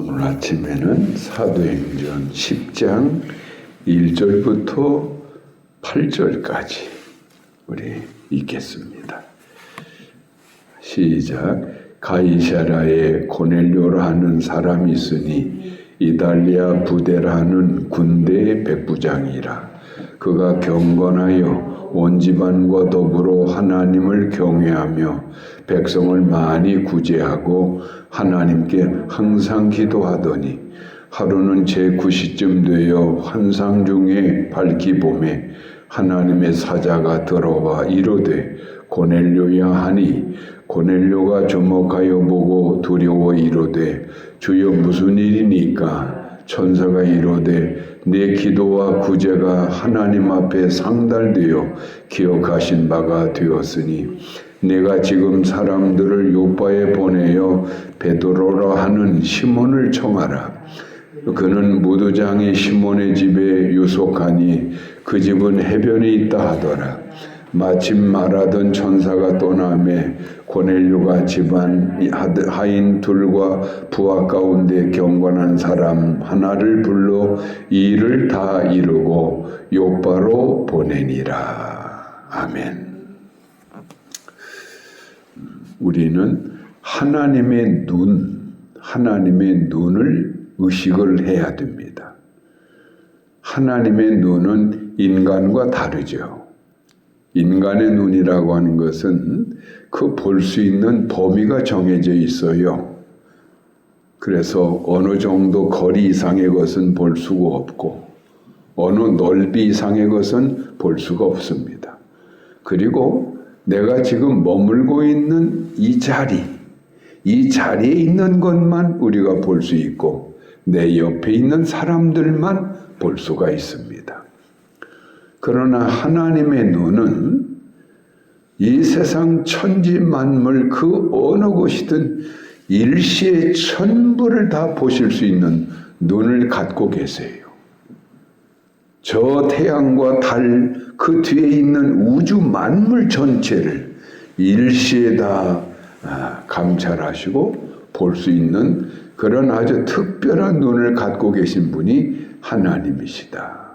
오늘 아침에는 사도행전 10장 1절부터 8절까지 우리 읽겠습니다. 시작. 가이사랴에 고넬료라 하는 사람이 있으니 이달리아 부대라 하는 군대의 백부장이라. 그가 경건하여 온 집안과 더불어 하나님을 경외하며 백성을 많이 구제하고 하나님께 항상 기도하더니 하루는 제9시쯤 되어 환상 중에 밝기 봄에 하나님의 사자가 들어와 이르되 고넬료야 하니 고넬료가 주목하여 보고 두려워 이르되 주여 무슨 일이니까? 천사가 이르되 내 기도와 구제가 하나님 앞에 상달되어 기억하신 바가 되었으니 내가 지금 사람들을 요파에 보내어 베드로라 하는 시몬을 청하라. 그는 무두장이 시몬의 집에 유속하니 그 집은 해변에 있다 하더라. 마침 말하던 천사가 떠나매 고넬료가 집안 하인 둘과 부하 가운데 경건한 사람 하나를 불러 이 일을 다 이루고 요파로 보내니라. 아멘. 우리는 하나님의 눈을 의식을 해야 됩니다. 하나님의 눈은 인간과 다르죠. 인간의 눈이라고 하는 것은 그 볼 수 있는 범위가 정해져 있어요. 그래서 어느 정도 거리 이상의 것은 볼 수가 없고 어느 넓이 이상의 것은 볼 수가 없습니다. 그리고 내가 지금 머물고 있는 이 자리에 있는 것만 우리가 볼 수 있고 내 옆에 있는 사람들만 볼 수가 있습니다. 그러나 하나님의 눈은 이 세상 천지 만물 그 어느 곳이든 일시에 전부를 다 보실 수 있는 눈을 갖고 계세요. 저 태양과 달 그 뒤에 있는 우주 만물 전체를 일시에 다 감찰하시고 볼 수 있는 그런 아주 특별한 눈을 갖고 계신 분이 하나님이시다.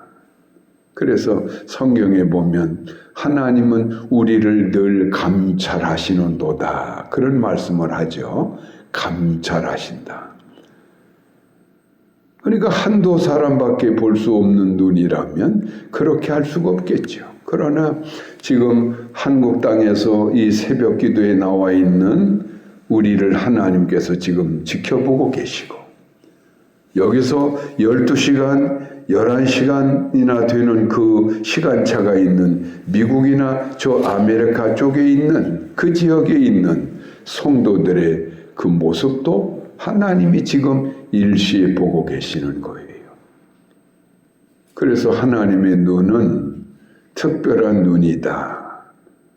그래서 성경에 보면 하나님은 우리를 늘 감찰하시는도다. 그런 말씀을 하죠. 감찰하신다. 그러니까 한두 사람밖에 볼 수 없는 눈이라면 그렇게 할 수가 없겠죠. 그러나 지금 한국 땅에서 이 새벽 기도에 나와 있는 우리를 하나님께서 지금 지켜보고 계시고 여기서 12시간, 11시간이나 되는 그 시간차가 있는 미국이나 저 아메리카 쪽에 있는 그 지역에 있는 성도들의 그 모습도 하나님이 지금 일시에 보고 계시는 거예요. 그래서 하나님의 눈은 특별한 눈이다.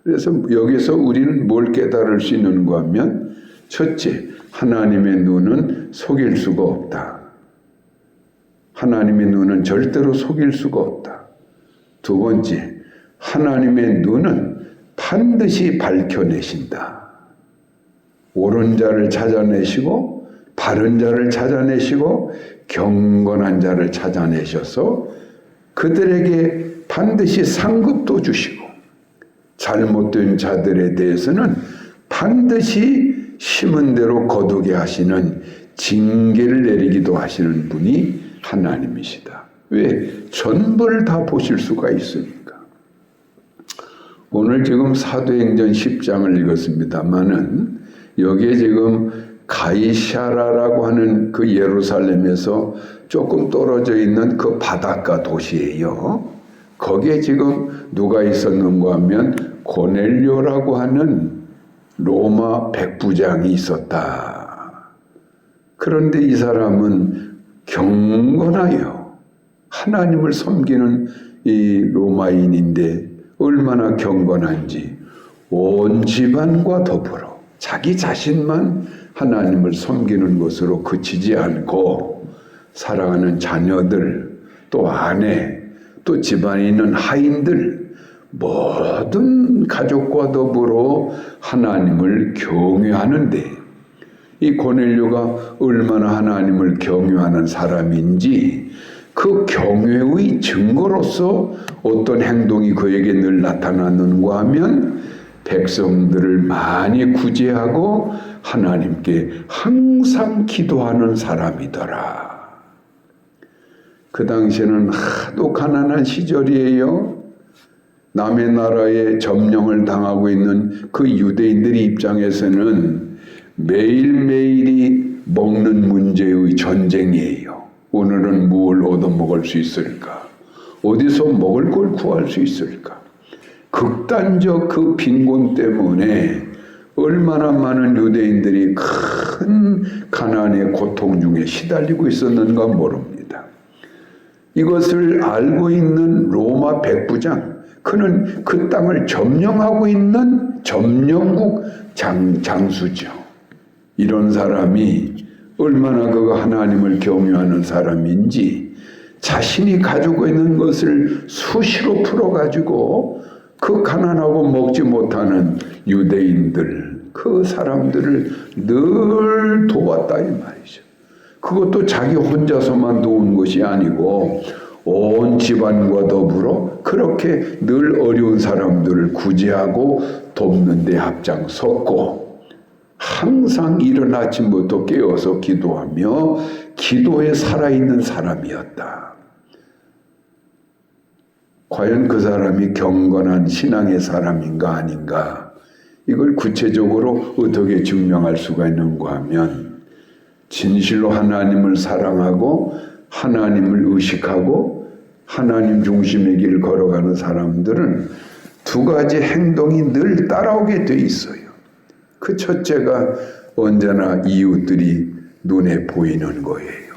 그래서 여기서 우리는 뭘 깨달을 수 있는가 하면 첫째, 하나님의 눈은 속일 수가 없다. 하나님의 눈은 절대로 속일 수가 없다. 두 번째, 하나님의 눈은 반드시 밝혀내신다. 옳은 자를 찾아내시고 바른 자를 찾아내시고 경건한 자를 찾아내셔서 그들에게 반드시 상급도 주시고 잘못된 자들에 대해서는 반드시 심은 대로 거두게 하시는 징계를 내리기도 하시는 분이 하나님이시다. 왜? 전부를 다 보실 수가 있으니까. 오늘 지금 사도행전 10장을 읽었습니다마는 여기에 지금 가이사랴라고 하는 그 예루살렘에서 조금 떨어져 있는 그 바닷가 도시예요. 거기에 지금 누가 있었는가 하면 고넬료라고 하는 로마 백부장이 있었다. 그런데 이 사람은 경건하여 하나님을 섬기는 이 로마인인데 얼마나 경건한지 온 집안과 더불어 자기 자신만 하나님을 섬기는 것으로 그치지 않고 사랑하는 자녀들, 또 아내, 또 집안에 있는 하인들 모든 가족과 더불어 하나님을 경외하는데 이 고넬료가 얼마나 하나님을 경외하는 사람인지 그 경외의 증거로서 어떤 행동이 그에게 늘 나타났는가 하면 백성들을 많이 구제하고 하나님께 항상 기도하는 사람이더라. 그 당시에는 하도 가난한 시절이에요. 남의 나라에 점령을 당하고 있는 그 유대인들의 입장에서는 매일매일이 먹는 문제의 전쟁이에요. 오늘은 무엇을 얻어먹을 수 있을까? 어디서 먹을 걸 구할 수 있을까? 극단적 그 빈곤 때문에 얼마나 많은 유대인들이 큰 가난의 고통 중에 시달리고 있었는가 모릅니다. 이것을 알고 있는 로마 백부장, 그는 그 땅을 점령하고 있는 점령국 장수죠. 이런 사람이 얼마나 그가 하나님을 경외하는 사람인지 자신이 가지고 있는 것을 수시로 풀어가지고 그 가난하고 먹지 못하는 유대인들, 그 사람들을 늘 도왔다 이 말이죠. 그것도 자기 혼자서만 도운 것이 아니고 온 집안과 더불어 그렇게 늘 어려운 사람들을 구제하고 돕는 데 앞장섰고 항상 이른 아침부터 깨어서 기도하며 기도에 살아있는 사람이었다. 과연 그 사람이 경건한 신앙의 사람인가 아닌가, 이걸 구체적으로 어떻게 증명할 수가 있는가 하면 진실로 하나님을 사랑하고 하나님을 의식하고 하나님 중심의 길을 걸어가는 사람들은 두 가지 행동이 늘 따라오게 돼 있어요. 그 첫째가 언제나 이웃들이 눈에 보이는 거예요.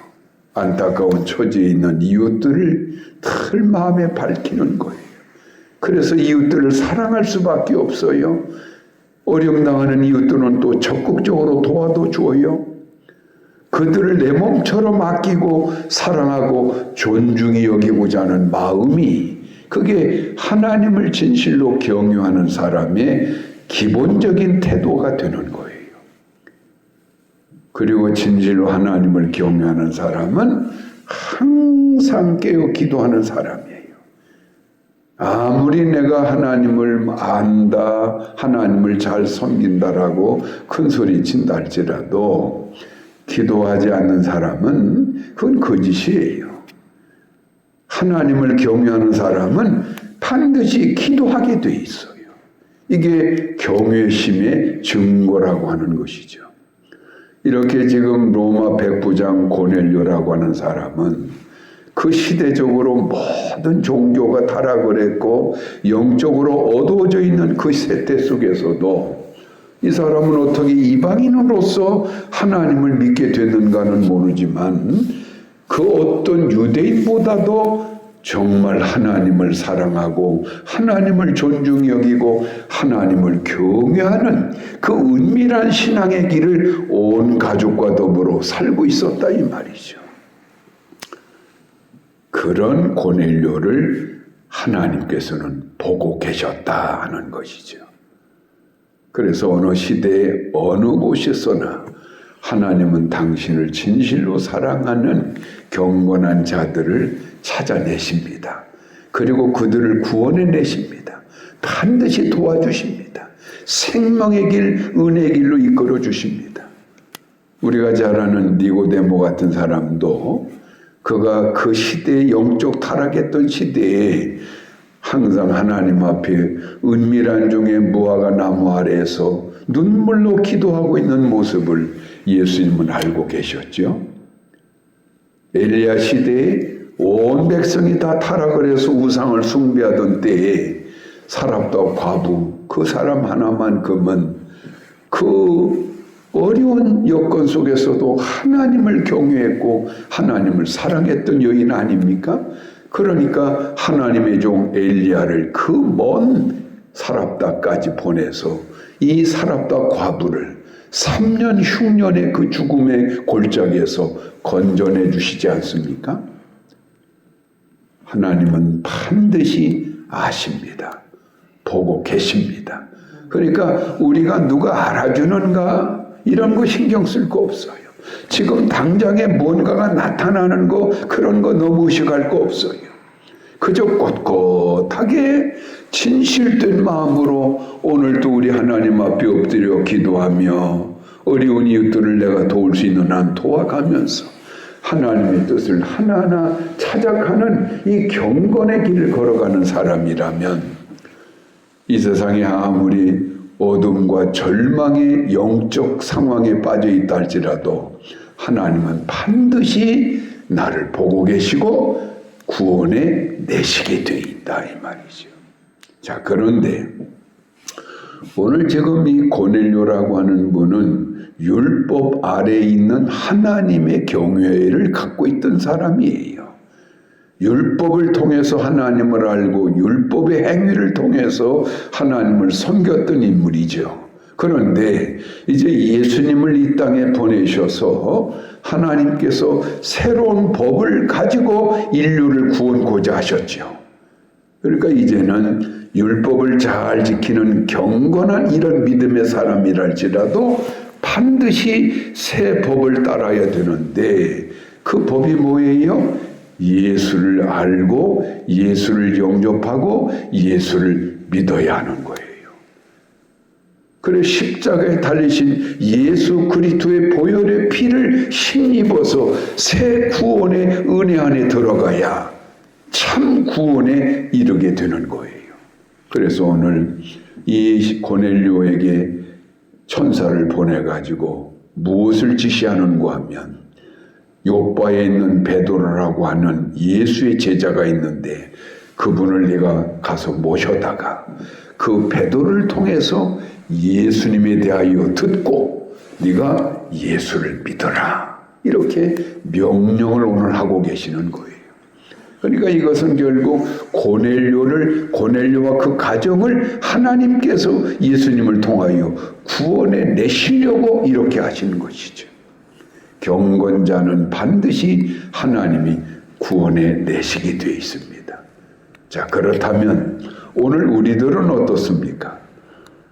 안타까운 처지에 있는 이웃들을 늘 마음에 밝히는 거예요. 그래서 이웃들을 사랑할 수밖에 없어요. 어려움당하는 이웃들은 또 적극적으로 도와도 줘요. 그들을 내 몸처럼 아끼고 사랑하고 존중히 여기고자 하는 마음이, 그게 하나님을 진실로 경외하는 사람의 기본적인 태도가 되는 거예요. 그리고 진실로 하나님을 경외하는 사람은 항상 깨어 기도하는 사람이에요. 아무리 내가 하나님을 안다, 하나님을 잘 섬긴다라고 큰 소리 친다 할지라도 기도하지 않는 사람은 그건 거짓이에요. 하나님을 경외하는 사람은 반드시 기도하게 돼 있어요. 이게 경외심의 증거라고 하는 것이죠. 이렇게 지금 로마 백부장 고넬료라고 하는 사람은 그 시대적으로 모든 종교가 타락을 했고 영적으로 어두워져 있는 그 세대 속에서도 이 사람은 어떻게 이방인으로서 하나님을 믿게 됐는가는 모르지만 그 어떤 유대인보다도 정말 하나님을 사랑하고 하나님을 존중히 여기고 하나님을 경외하는 그 은밀한 신앙의 길을 온 가족과 더불어 살고 있었다 이 말이죠. 그런 고넬료를 하나님께서는 보고 계셨다 하는 것이죠. 그래서 어느 시대에 어느 곳에서나 하나님은 당신을 진실로 사랑하는 경건한 자들을 찾아내십니다. 그리고 그들을 구원해내십니다. 반드시 도와주십니다. 생명의 길, 은혜의 길로 이끌어 주십니다. 우리가 잘 아는 니고데모 같은 사람도 그가 그 시대에 영적 타락했던 시대에 항상 하나님 앞에 은밀한 중에 무화과 나무 아래에서 눈물로 기도하고 있는 모습을 예수님은 알고 계셨죠. 엘리야 시대에 온 백성이 다 타락을 해서 우상을 숭배하던 때에 사랍다 과부 그 사람 하나만큼은 그 어려운 여건 속에서도 하나님을 경외했고 하나님을 사랑했던 여인 아닙니까? 그러니까 하나님의 종 엘리야를 그 먼 사랍다까지 보내서 이 사랍다 과부를 3년 흉년의 그 죽음의 골짜기에서 건져내 주시지 않습니까? 하나님은 반드시 아십니다. 보고 계십니다. 그러니까 우리가 누가 알아주는가 이런 거 신경 쓸 거 없어요. 지금 당장에 뭔가가 나타나는 거 그런 거 너무 의식할 거 없어요. 그저 꼿꼿하게 진실된 마음으로 오늘도 우리 하나님 앞에 엎드려 기도하며 어려운 이웃들을 내가 도울 수 있는 한 도와가면서 하나님의 뜻을 하나하나 찾아가는 이 경건의 길을 걸어가는 사람이라면 이 세상에 아무리 어둠과 절망의 영적 상황에 빠져 있다 할지라도 하나님은 반드시 나를 보고 계시고 구원에 내시게 되어 있다 이 말이죠. 자, 그런데 오늘 지금 이 고넬료라고 하는 분은 율법 아래에 있는 하나님의 경외를 갖고 있던 사람이에요. 율법을 통해서 하나님을 알고 율법의 행위를 통해서 하나님을 섬겼던 인물이죠. 그런데 이제 예수님을 이 땅에 보내셔서 하나님께서 새로운 법을 가지고 인류를 구원고자 하셨죠. 그러니까 이제는 율법을 잘 지키는 경건한 이런 믿음의 사람이랄지라도 반드시 새 법을 따라야 되는데 그 법이 뭐예요? 예수를 알고 예수를 영접하고 예수를 믿어야 하는 거예요. 그래 십자가에 달리신 예수 그리스도의 보혈의 피를 힘입어서 새 구원의 은혜 안에 들어가야 참 구원에 이르게 되는 거예요. 그래서 오늘 이 고넬료에게 천사를 보내가지고 무엇을 지시하는가 하면 요바에 있는 베드로라고 하는 예수의 제자가 있는데 그분을 네가 가서 모셔다가 그 베드로를 통해서 예수님에 대하여 듣고 네가 예수를 믿어라 이렇게 명령을 오늘 하고 계시는 거예요. 그러니까 이것은 결국 고넬료와 그 가정을 하나님께서 예수님을 통하여 구원해 내시려고 이렇게 하시는 것이죠. 경건자는 반드시 하나님이 구원해 내시게 되어 있습니다. 자, 그렇다면 오늘 우리들은 어떻습니까?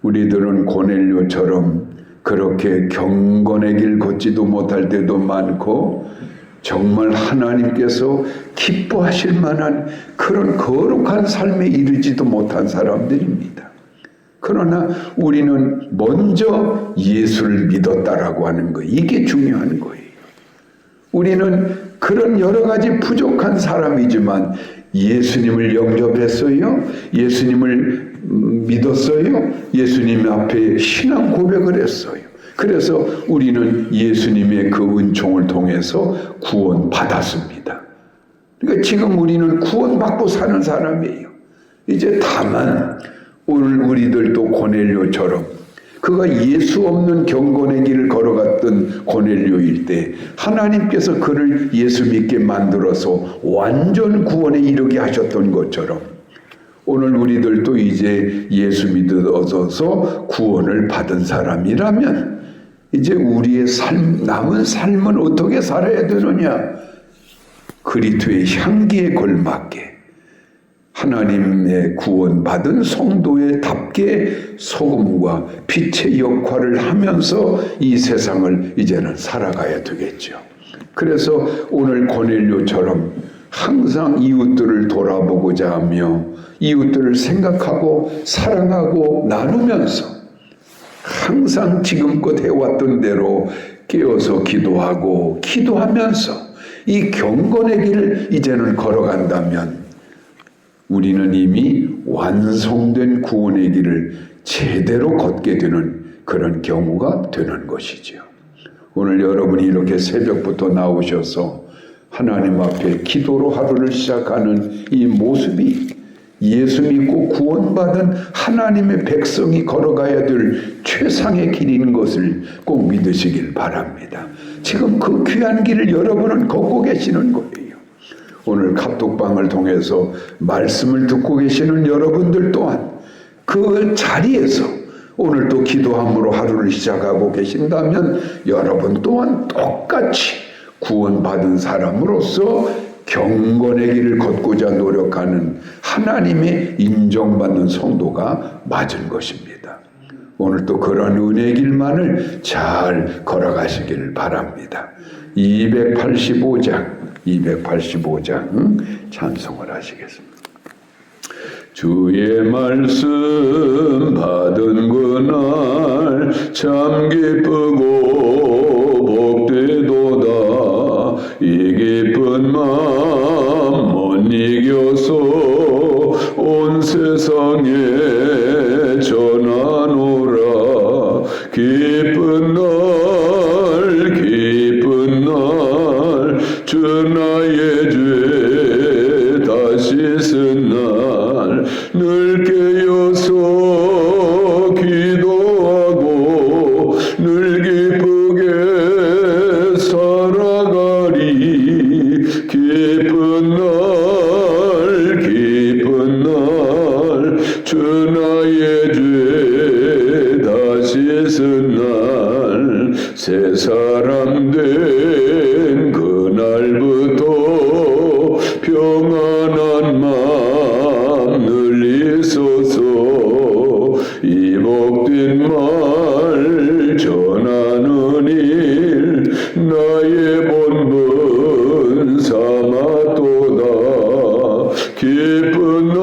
우리들은 고넬료처럼 그렇게 경건의 길 걷지도 못할 때도 많고 정말 하나님께서 기뻐하실 만한 그런 거룩한 삶에 이르지도 못한 사람들입니다. 그러나 우리는 먼저 예수를 믿었다라고 하는 거, 이게 중요한 거예요. 우리는 그런 여러 가지 부족한 사람이지만 예수님을 영접했어요. 예수님을 믿었어요. 예수님 앞에 신앙 고백을 했어요. 그래서 우리는 예수님의 그 은총을 통해서 구원받았습니다. 그러니까 지금 우리는 구원받고 사는 사람이에요. 이제 다만 오늘 우리들도 고넬료처럼 그가 예수 없는 경건의 길을 걸어갔던 고넬료일 때 하나님께서 그를 예수 믿게 만들어서 완전 구원에 이르게 하셨던 것처럼 오늘 우리들도 이제 예수 믿어서 구원을 받은 사람이라면 이제 우리의 남은 삶은 어떻게 살아야 되느냐? 그리스도의 향기에 걸맞게 하나님의 구원받은 성도의 답게 소금과 빛의 역할을 하면서 이 세상을 이제는 살아가야 되겠죠. 그래서 오늘 고넬료처럼 항상 이웃들을 돌아보고자 하며 이웃들을 생각하고 사랑하고 나누면서 항상 지금껏 해왔던 대로 깨어서 기도하고 기도하면서 이 경건의 길을 이제는 걸어간다면 우리는 이미 완성된 구원의 길을 제대로 걷게 되는 그런 경우가 되는 것이죠. 오늘 여러분이 이렇게 새벽부터 나오셔서 하나님 앞에 기도로 하루를 시작하는 이 모습이 예수 믿고 구원받은 하나님의 백성이 걸어가야 될 최상의 길인 것을 꼭 믿으시길 바랍니다. 지금 그 귀한 길을 여러분은 걷고 계시는 거예요. 오늘 카톡방을 통해서 말씀을 듣고 계시는 여러분들 또한 그 자리에서 오늘 또 기도함으로 하루를 시작하고 계신다면 여러분 또한 똑같이 구원받은 사람으로서 경건의 길을 걷고자 노력하는 하나님의 인정받는 성도가 맞은 것입니다. 오늘 또 그런 은혜 길만을 잘 걸어가시길 바랍니다. 285장 찬송을 하시겠습니다. 주의 말씀 받은 그날 참 기쁘고 복되도다. 이 기쁜 마음 못 이겨서 온 세상에 전하노라. 기쁜 날 주 나의 죄 다 씻은 날 늘 깨어서 기도하고 늘 기쁘게 살아가리. 기쁜 날 주 나의 죄 다 씻은 날 새 사람 된 그날부터 평안한 마음 늘 있어서 이 복된 말 전하는 일 나의 본분 삼았도다. 기쁜 날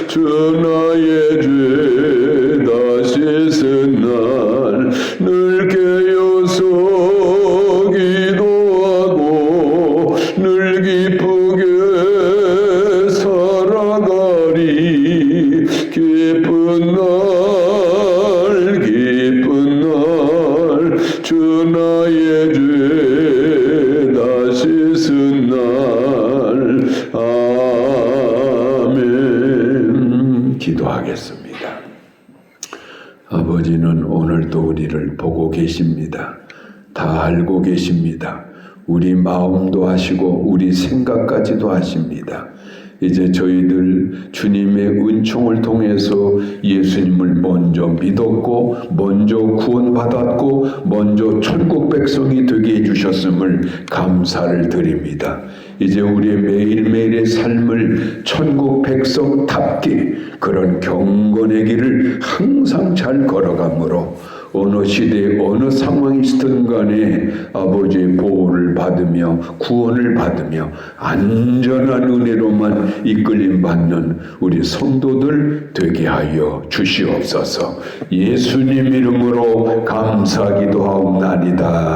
주 나의 죄 다 씻은 날 늘 깨어서 기도하고 늘 기쁘게 살아가리. 기쁜 날 주 나의 죄 다 씻은 날. 아멘. 기도하겠습니다. 아버지는 오늘도 우리를 보고 계십니다. 다 알고 계십니다. 우리 마음도 아시고 우리 생각까지도 아십니다. 이제 저희들 주님의 은총을 통해서 예수님을 먼저 믿었고 먼저 구원받았고 먼저 천국 백성이 되게 해주셨음을 감사를 드립니다. 이제 우리의 매일매일의 삶을 천국 백성답게 그런 경건의 길을 항상 잘 걸어가므로 어느 시대 어느 상황이든 간에 아버지의 보호를 받으며 구원을 받으며 안전한 은혜로만 이끌림 받는 우리 성도들 되게 하여 주시옵소서. 예수님 이름으로 감사기도하옵나이다.